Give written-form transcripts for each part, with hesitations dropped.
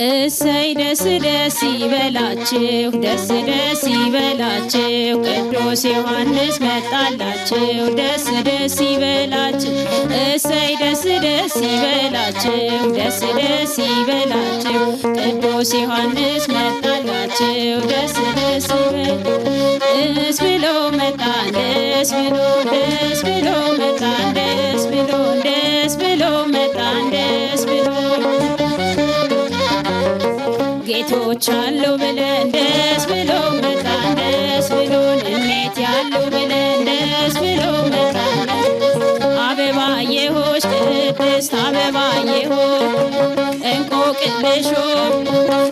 እሰይ ደስ ደስ ይበላችሁ ደስ ደስ ይበላችሁ ቅዱስ ዮሐንስ መጣላችሁ ደስ ደስ ይበላችሁ እሰይ ደስ ደስ ይበላችሁ ደስ ደስ ይበላችሁ ቅዱስ ዮሐንስ መጣላችሁ ደስ ደስ ደስ ብሎ መጣ ደስ ብሎ መጣ ደስ ብሎ መጣ ደስ ብሎ ጌቶች አሉ ብለን ደስ ብሎ መጣ ደስ ብሎን እሜት ያሉ ብለን ደስ ብሎ መጣ አበባዬ ሆሽ ቅድስት አበባዬ ሆይ እንቆቅልሾ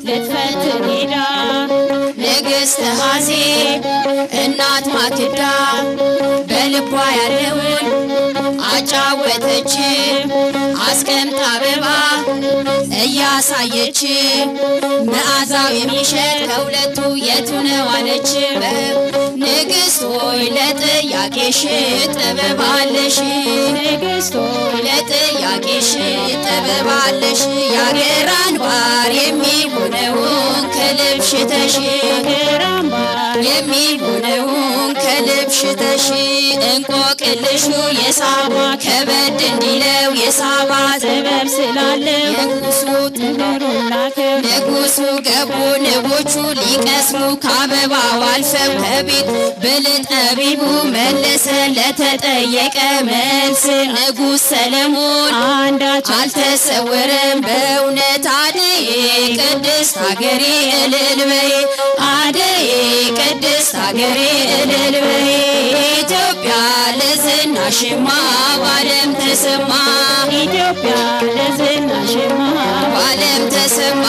ልትፈትን ሄዳ ንግሥት ሐሴብ እናት ማክዳ በልቧ ያለውን አጫወተች አስቀምጣ አበባ እያሳየች መዓዛው የሚሸት ከሁለቱ የቱ ነው አለች ንግሥት ሆይ ለጥያቄሽ ጥበብ አለሽ ንግሥት ሆይ ለጥያቄሽ ጥበብ አለሽ የአገር አንባር የሚሆነውን ከልብሽ ተሽ የአገር አንባር የሚሆነውን ከልብሽ ተሽ እንቆቅልሹ የሳባ ከበድ እንዲለው የሳባ ጥበብ ስላለው ንጉሡ ጥበሩን ላከው ንጉሡ ገቡ ንቦቹ ሊቀስሙ ከአበባው አልፈው ከቤት ብልህ ጠቢቡ መለሰ ለተጠየቀ መልስ ንጉሥ ሰለሞን አንዳች አልተሰወረም በእውነት አደይ ቅድስት ሀገሬ እልል በይ አደይ ቅድስት ሀገሬ እልል በይ ኢትዮጵያ ለዝናሽማ በዓለም ተሰማ ኢትዮጵያ ለዝናሽማ በዓለም ተሰማ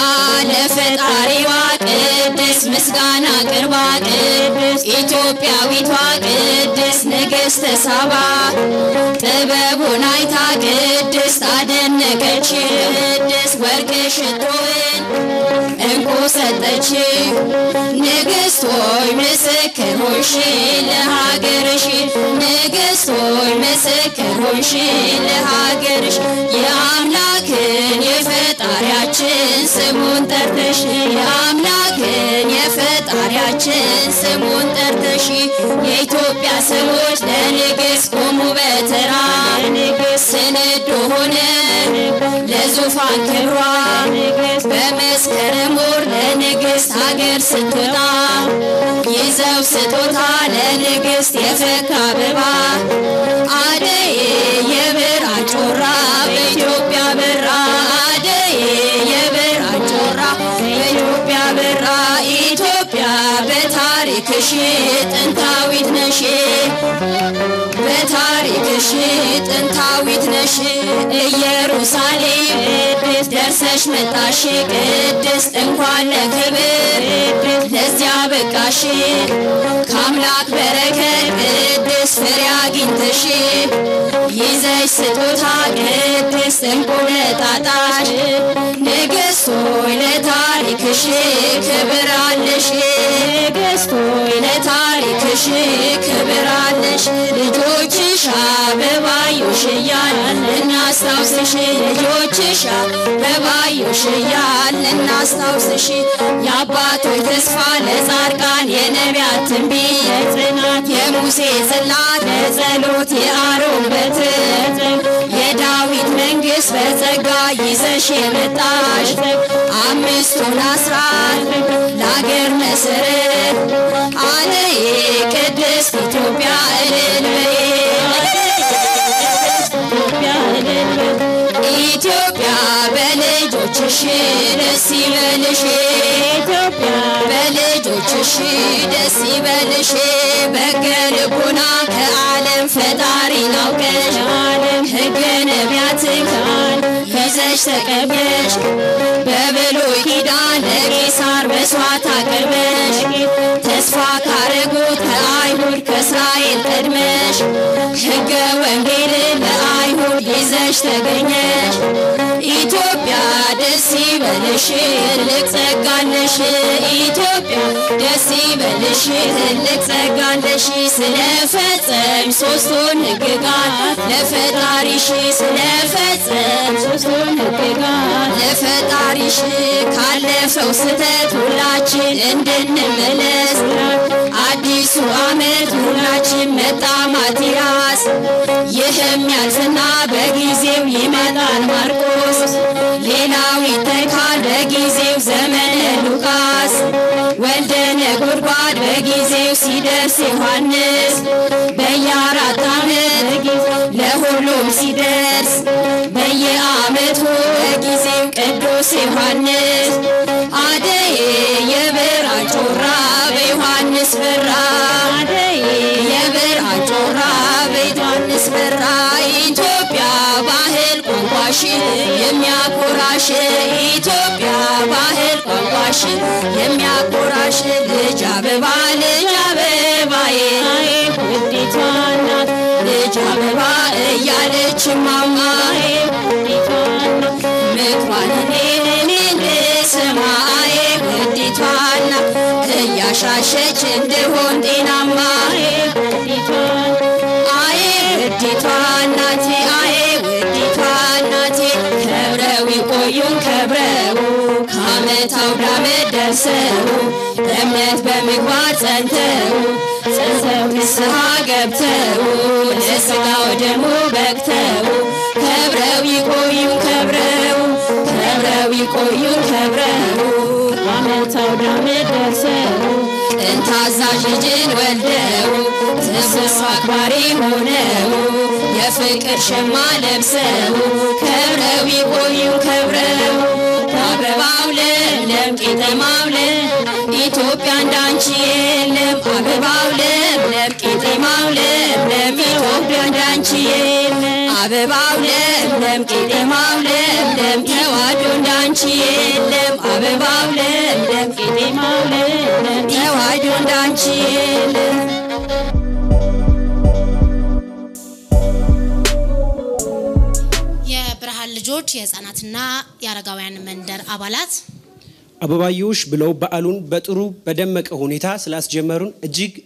ለፈጣሪዋ ቅድስት ምስጋና ቅርባ ቅድስት ኢትዮጵያዊቷ ቅድስት ንግሥተ ሳባ ጥበቡን አይታ ቅድስት አደነቀች ቅድስት ወርቅ ሽቶን እንቁ ሰጠች ንግሥት ሆይ ምስክር ሆንሽ ለሀገርሽ ንግሥት ሆይ ምስክር ሆንሽ ለሀገርሽ የአምላክን የፈጣሪያችን ስሙን ጠርተሽ የአምላክን የፈጣሪያችን ስሙን ጠርተሽ የኢትዮጵያ ሰዎች ለንግሥት ቆሙ በተራ ስንዱ ሆነ ለዙፋን ክብሯ በመስከረም ወር ለንግሥት ሀገር ስትወጣ ይዘው ስጦታ ለንግሥት የፈካ አበባ አደይ የብርሃን ጮራ በኢትዮጵያ በራ አደይ የብርሃን ጮራ በኢትዮጵያ በራ ኢትዮጵያ በታሪክሽ ጥንታዊት ነሽ በታሪክሽ ጥንታዊት ነሽ ኢየሩሳሌም ደርሰሽ መጣሽ ቅድስት እንኳን ለክብር ለዚያ በቃሽ ከአምላክ በረከት ቅድስት ፍሬ አግኝተሽ ይዘሽ ስጦታ ቅድስት እንቁ ለጣጣሽ ንግሥት ሆይ ለታሪክሽ ክብር አለሽ ንግሥት ሆይ ለታሪክሽ ክብር አለሽ ልጆችሽ አበባዮሽ እያልን እናስታውስሽ ልጆችሽ አበባዮሽ እያልን እናስታውስሽ የአባቶች ተስፋ ለጻድቃን የነቢያት ትንቢት ለጽናት የሙሴ ጽላት ለጸሎት የአሮን በትር የዳዊት መንግሥት በጸጋ ይዘሽ የመጣሽ አምስቱን አስራት ለአገር መሰረት አለይ ቅድስት ኢትዮጵያ እልል በይ ኢትዮጵያ በልጆችሽ ደስ ይበልሽ ኢትዮጵያ በልጆችሽ ደስ ይበልሽ በገልቡና ከዓለም ፈጣሪ ናውቀሽ ዓለም ሕገ ነቢያትን ቃል ይዘሽ ተቀብለሽ በብሉይ ኪዳን ለቄሳር መስዋዕት አቅርበሽ ተስፋ ካረጉት ከአይሁድ ከእስራኤል ቀድመሽ ሕገ ወንጌልን ለአይሁድ ይዘሽ ተገኘሽ ኢትዮጵያ ደስ ይበልሽ ትልቅ ጸጋለሽ ኢትዮጵያ ደስ ይበልሽ ትልቅ ጸጋለሽ ስለፈጸም ሶስቱን ሕግጋት ለፈጣሪሽ ስለፈጸም ሶስቱን ሕግጋት ለፈጣሪሽ ካለፈው ስተት ሁላችን እንድንመለስ አዲሱ ዓመት ሁላችን መጣ ማቲያስ ይህም ያልፍና በጊዜው ይመጣል ማርቆስ ሌላው ይተካል በጊዜው ዘመነ ሉቃስ ወልደ ነጎድጓድ በጊዜው ሲደርስ ዮሐንስ በየአራት ዓመት ለሁሉም ሲደርስ በየዓመቱ በጊዜው ቅዱስ ዮሐንስ አደይ የብርሃን ጮራ በዮሐንስ በራ አደይ የብርሃን ጮራ በዮሐንስ በራ ኢትዮጵያ ባህል ቋንቋሽ የሚያኮራሽ ኢትዮጵያ ባህል ቋንቋሽ የሚያኮራሽ ልጅ አበባዬ ውዲቷ እናት ልጅ አበባ እያለች ማማዬ ውዲቷ እናት ምክሯን እኔ እንድሰማዬ ውዲቷ እናት እያሻሸች እንድሆን ጤናማዬ ውዲቷ ውዲቷ እናቴ ውዲቷ እናቴ ከብረው ይቆዩን ከብረው ከዓመት አውደ ዓመት ደርሰው በእምነት በምግባር ጸንተው ንስሐ ገብተው ለሥጋው ደሙ በቅተው ከብረው ይቆዩን ከብረው ይቆዩን ከብረው ከዓመት አውደ ዓመት ደርሰው ታዛዥ ልጅን ወልደው ትንሣኤ አክባሪ ሆነው የፍቅር ሸማ ለብሰው ከብረው ይቆዩን ከብረው አበባው ለምለም ቄጠማው ለምለም ኢትዮጵያ እንዳንቺ የለም አበባው ለምለም ቄጠማው ለምለም ኢትዮጵያ እንዳንቺ የለም አበባው ለምለም ቄጠማው ለምለም ተዋሕዶ እንዳንቺ የለም አበባው ለምለም ቄጠማው ለምለም ተዋሕዶ እንዳንቺ የለም የብርሃን ልጆች የህፃናትና የአረጋውያን መንደር አባላት አበባዮሽ ብለው በዓሉን በጥሩ በደመቀ ሁኔታ ስላስጀመሩን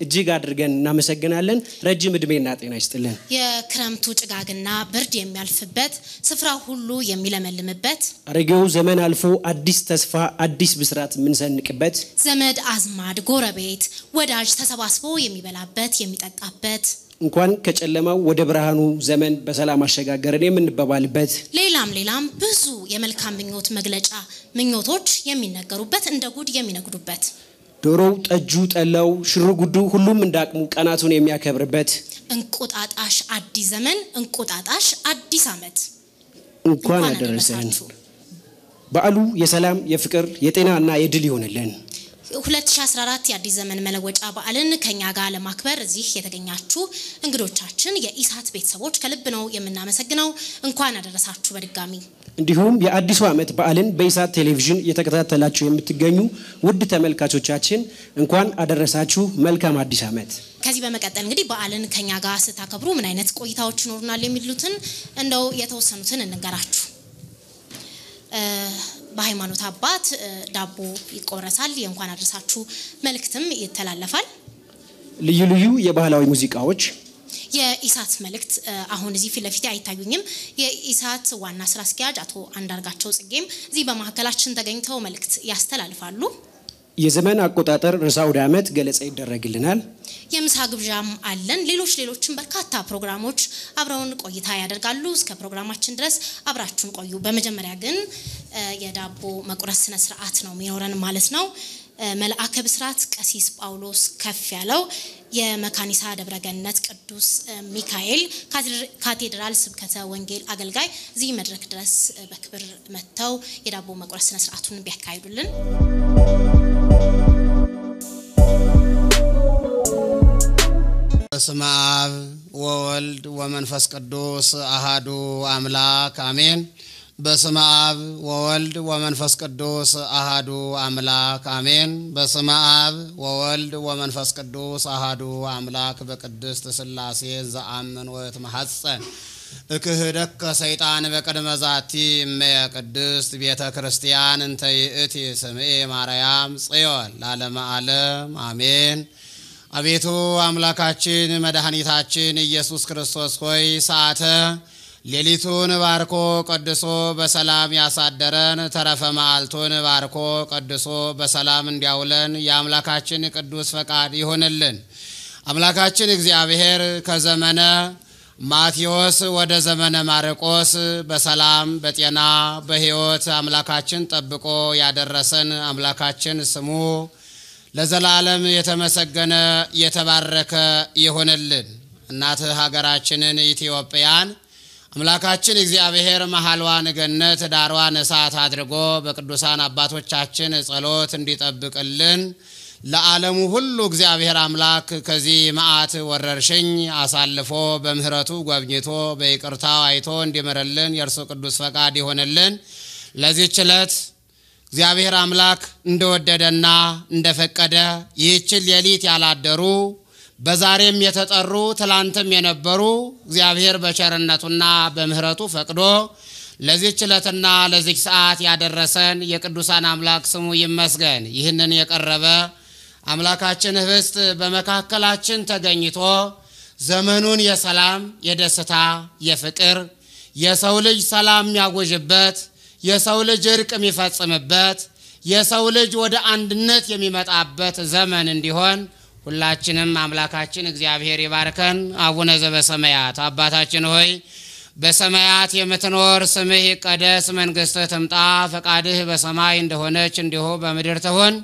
እጅግ አድርገን እናመሰግናለን። ረጅም እድሜና ጤና ይስጥልን። የክረምቱ ጭጋግና ብርድ የሚያልፍበት ስፍራ ሁሉ የሚለመልምበት አረጋው ዘመን አልፎ አዲስ ተስፋ አዲስ ብስራት ምንሰንቅበት ዘመድ አዝማድ ጎረቤት ወዳጅ ተሰባስቦ የሚበላበት የሚጠጣበት እንኳን ከጨለማው ወደ ብርሃኑ ዘመን በሰላም አሸጋገረን የምንበባልበት ሌላም ብዙ የመልካም ምኞት መግለጫ ምኞቶች የሚነገሩበት እንደ ጉድ የሚነግዱበት ዶሮው ጠጁ ጠላው ሽርጉዱ ሁሉም እንዳቅሙ ቀናቱን የሚያከብርበት እንቁጣጣሽ አዲስ ዘመን እንቁጣጣሽ አዲስ ዓመት እንኳን አደረሰን። በዓሉ የሰላም የፍቅር የጤናና የድል ይሆንልን። 2014 የአዲስ ዘመን መለወጫ በዓልን ከኛ ጋር ለማክበር እዚህ የተገኛችሁ እንግዶቻችን የኢሳት ቤተሰቦች ከልብ ነው የምናመሰግነው። እንኳን አደረሳችሁ በድጋሚ። እንዲሁም የአዲሱ ዓመት በዓልን በኢሳት ቴሌቪዥን እየተከታተላችሁ የምትገኙ ውድ ተመልካቾቻችን እንኳን አደረሳችሁ። መልካም አዲስ ዓመት። ከዚህ በመቀጠል እንግዲህ በዓልን ከኛ ጋር ስታከብሩ ምን አይነት ቆይታዎች ይኖሩናል የሚሉትን እንደው የተወሰኑትን እንገራችሁ። በሃይማኖት አባት ዳቦ ይቆረሳል። የእንኳን አደረሳችሁ መልእክትም ይተላለፋል። ልዩ የባህላዊ ሙዚቃዎች የኢሳት መልእክት አሁን እዚህ ፊት ለፊት አይታዩኝም። የኢሳት ዋና ስራ አስኪያጅ አቶ አንዳርጋቸው ጽጌም እዚህ በመሐከላችን ተገኝተው መልእክት ያስተላልፋሉ። የዘመን አቆጣጠር ርዕሰ አውደ ዓመት ገለጻ ይደረግልናል። የምሳ ግብዣም አለን። ሌሎችም በርካታ ፕሮግራሞች አብረውን ቆይታ ያደርጋሉ። እስከ ፕሮግራማችን ድረስ አብራችሁን ቆዩ። በመጀመሪያ ግን የዳቦ መቁረስ ስነ ስርዓት ነው የሚኖረን ማለት ነው። መልአከ ብስራት ቀሲስ ጳውሎስ ከፍ ያለው የመካኒሳ ደብረገነት ቅዱስ ሚካኤል ካቴድራል ስብከተ ወንጌል አገልጋይ እዚህ መድረክ ድረስ በክብር መጥተው የዳቦ መቁረስ ስነ ስርዓቱን ቢያካሂዱልን። በስመ አብ ወወልድ ወመንፈስ ቅዱስ አሐዱ አምላክ አሜን። በስመ አብ ወወልድ ወመንፈስ ቅዱስ አሐዱ አምላክ አሜን። በስመ አብ ወወልድ ወመንፈስ ቅዱስ አሐዱ አምላክ በቅድስት ሥላሴ ዘአምን ወእትመሐፀን እክህደከ ሰይጣን በቅድመ ዛቲ እመየ ቅድስት ቤተ ክርስቲያን እንተ ይእቲ ስምዔ ማርያም ጽዮን ለዓለመ ዓለም አሜን። አቤቱ አምላካችን መድኃኒታችን ኢየሱስ ክርስቶስ ሆይ ሰዓተ ሌሊቱን ባርኮ ቀድሶ በሰላም ያሳደረን ተረፈ መዓልቱን ባርኮ ቀድሶ በሰላም እንዲያውለን የአምላካችን ቅዱስ ፈቃድ ይሁንልን። አምላካችን እግዚአብሔር ከዘመነ ማቴዎስ ወደ ዘመነ ማርቆስ በሰላም በጤና በሕይወት አምላካችን ጠብቆ ያደረሰን አምላካችን ስሙ ለዘላለም የተመሰገነ የተባረከ ይሁንልን። እናት ሀገራችንን ኢትዮጵያን አምላካችን እግዚአብሔር መሐልዋን ገነት ዳርዋን እሳት አድርጎ በቅዱሳን አባቶቻችን ጸሎት እንዲጠብቅልን ለዓለሙ ሁሉ እግዚአብሔር አምላክ ከዚህ መዓት ወረርሽኝ አሳልፎ በምህረቱ ጎብኝቶ በይቅርታው አይቶ እንዲመረልን የእርሱ ቅዱስ ፈቃድ ይሆንልን። ለዚህች ዕለት እግዚአብሔር አምላክ እንደወደደና እንደፈቀደ ይህችን ሌሊት ያላደሩ በዛሬም የተጠሩ ትላንትም የነበሩ እግዚአብሔር በቸርነቱና በምህረቱ ፈቅዶ ለዚህች ዕለትና ለዚህች ሰዓት ያደረሰን የቅዱሳን አምላክ ስሙ ይመስገን። ይህንን የቀረበ አምላካችን ህብስት በመካከላችን ተገኝቶ ዘመኑን የሰላም የደስታ የፍቅር የሰው ልጅ ሰላም የሚያጎጅበት የሰው ልጅ እርቅ የሚፈጽምበት የሰው ልጅ ወደ አንድነት የሚመጣበት ዘመን እንዲሆን ሁላችንም አምላካችን እግዚአብሔር ይባርከን። አቡነ ዘበሰማያት አባታችን ሆይ በሰማያት የምትኖር ስምህ ይቀደስ፣ መንግሥትህ ትምጣ፣ ፈቃድህ በሰማይ እንደሆነች እንዲሁ በምድር ትሁን።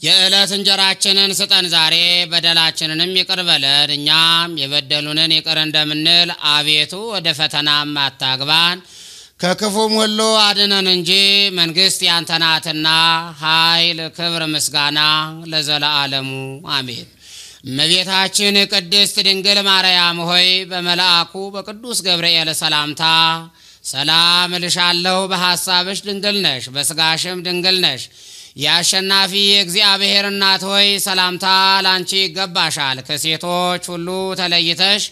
የዕለት እንጀራችንን ስጠን ዛሬ፣ በደላችንንም ይቅር በለን እኛም የበደሉንን ይቅር እንደምንል፣ አቤቱ ወደ ፈተናም አታግባን ከክፉም ሁሉ አድነን እንጂ መንግሥት ያንተ ናትና ኃይል፣ ክብር፣ ምስጋና ለዘለዓለሙ አሜን። እመቤታችን ቅድስት ድንግል ማርያም ሆይ በመልአኩ በቅዱስ ገብርኤል ሰላምታ ሰላም እልሻለሁ፣ በሐሳብሽ ድንግል ነሽ፣ በሥጋሽም ድንግል ነሽ። የአሸናፊ እግዚአብሔር እናት ሆይ ሰላምታ ላንቺ ይገባሻል። ከሴቶች ሁሉ ተለይተሽ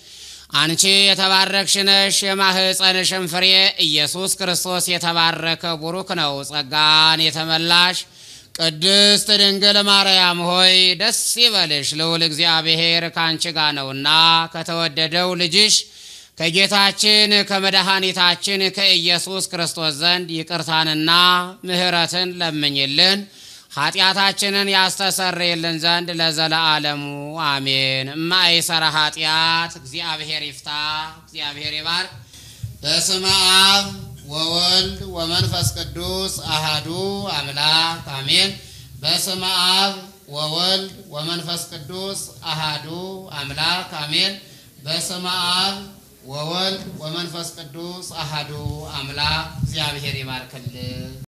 አንቺ የተባረክሽ ነሽ፣ የማኅፀንሽም ፍሬ ኢየሱስ ክርስቶስ የተባረከ ቡሩክ ነው። ጸጋን የተመላሽ ቅድስት ድንግል ማርያም ሆይ ደስ ይበልሽ፣ ልዑል እግዚአብሔር ካንቺ ጋር ነውና ከተወደደው ልጅሽ ከጌታችን ከመድኃኒታችን ከኢየሱስ ክርስቶስ ዘንድ ይቅርታንና ምሕረትን ለምኝልን ኃጢአታችንን ያስተሰርይልን ዘንድ ለዘለዓለሙ አሜን። እማይሰራ ኃጢአት እግዚአብሔር ይፍታ። እግዚአብሔር ይባርክ። በስመ አብ ወወልድ ወመንፈስ ቅዱስ አሐዱ አምላክ አሜን። በስመ አብ ወወልድ ወመንፈስ ቅዱስ አሐዱ አምላክ አሜን። በስመ አብ ወወልድ ወመንፈስ ቅዱስ አሐዱ አምላክ። እግዚአብሔር ይባርክልን።